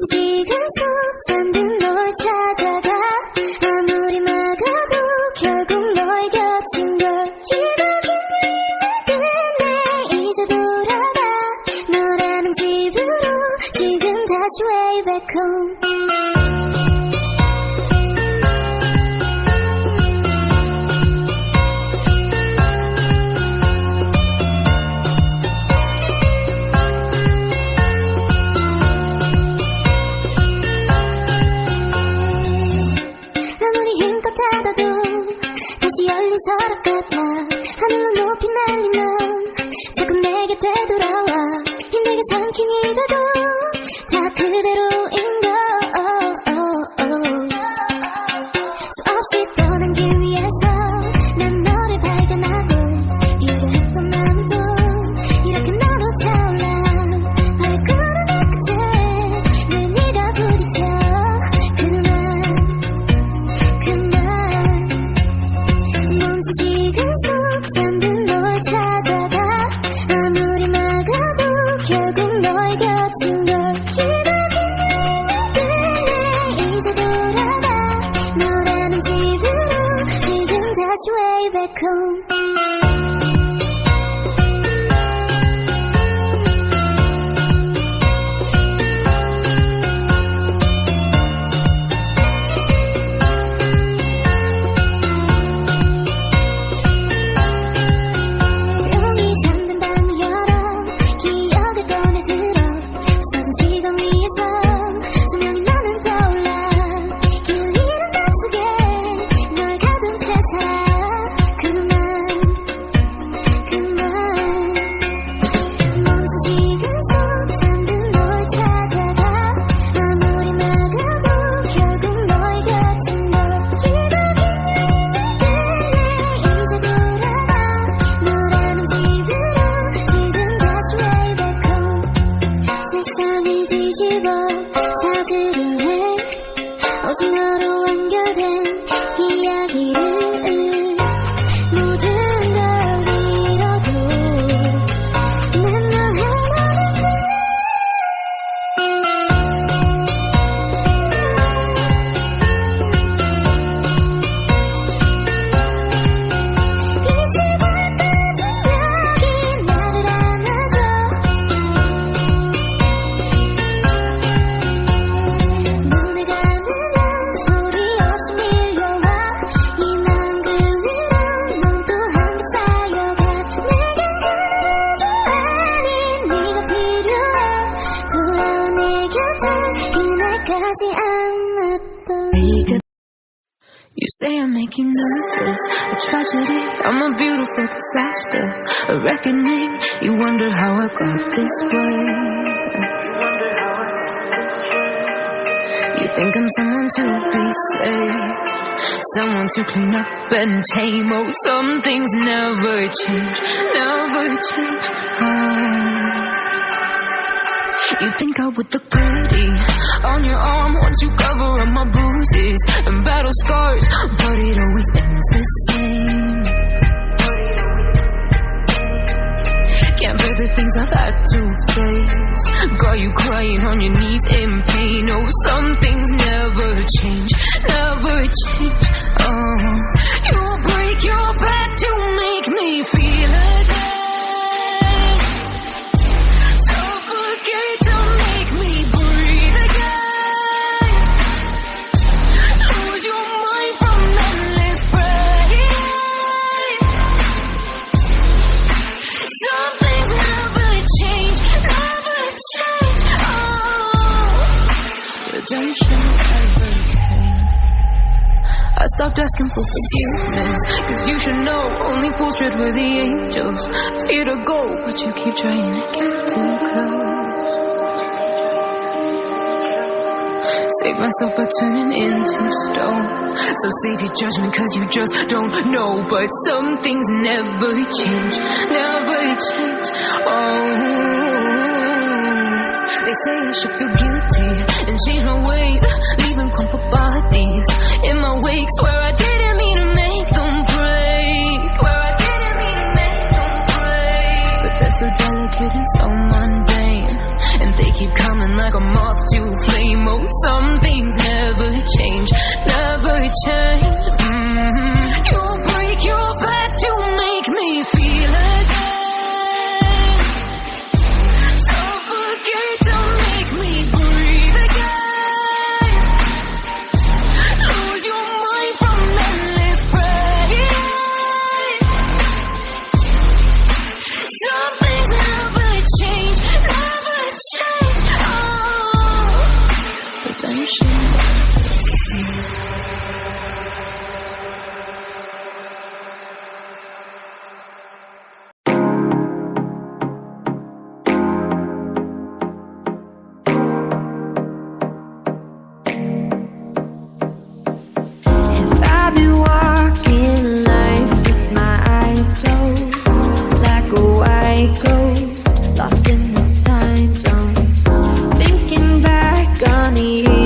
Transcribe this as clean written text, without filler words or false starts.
멈춰지는 속 잠든 널 찾아가 아무리 막아도 결국 널 겹친 걸 이렇게 끝내 이제 돌아가 너라는 집으로 지금 다시 way back home 다시 열린 서랍 같아 하늘로 높이 날리면 자꾸 내게 되돌아와 힘들게 삼킨 이별도 다 그대로인 걸 수없이 떠난 길 위에서 난 너를 발견하고 이랬던 마음도 이렇게 너로 차올라 발걸음 끝에 늘 네가 부딪혀 멈춰지는 속 잠든 널 찾아가 아무리 막아도 결국 널 겹친 걸 이렇게 끝내 이제 돌아가 너라는 집으로 지금 다시 way back home 세상을 뒤집어 찾으려 해 오직 너로 완결된 이야기를 모든 걸 잃어도 난 너 하나는 빛을 받은 벽이 나를 안아줘 You say I make you nervous, a tragedy, I'm a beautiful disaster, a reckoning, you wonder how I got this way. You think I'm someone to be saved, someone to clean up and tame. Oh, some things never change, never change. You think I would look pretty on your arm once you cover up my bruises and battle scars, but it always ends the same. Can't bear the things I've had to face, got you crying on your knees in pain. Oh, some things never change, never change. You'll break your back to make me feel again. I stopped asking for forgiveness, cause you should know only fools tread where the angels fear to go, but you keep trying to get too close. Save myself by turning into stone, so save your judgment cause you just don't know. But some things never change, never change. They say I should feel guilty and change my ways, leaving crumpled bodies in my wake. Swear I didn't mean to make them break, swear I didn't mean to make them break. But they're so delicate and so mundane, and they keep coming like a a moth to a flame. Oh, some things never change, never change. You'll break your back to make me feel again. Suffocate to make me breathe again. Lose your mind from endless pain. Some things never change, never change. Oh, redemption. I've been walking life with my eyes closed, like a white ghost, lost in the time zone. Thinking back on the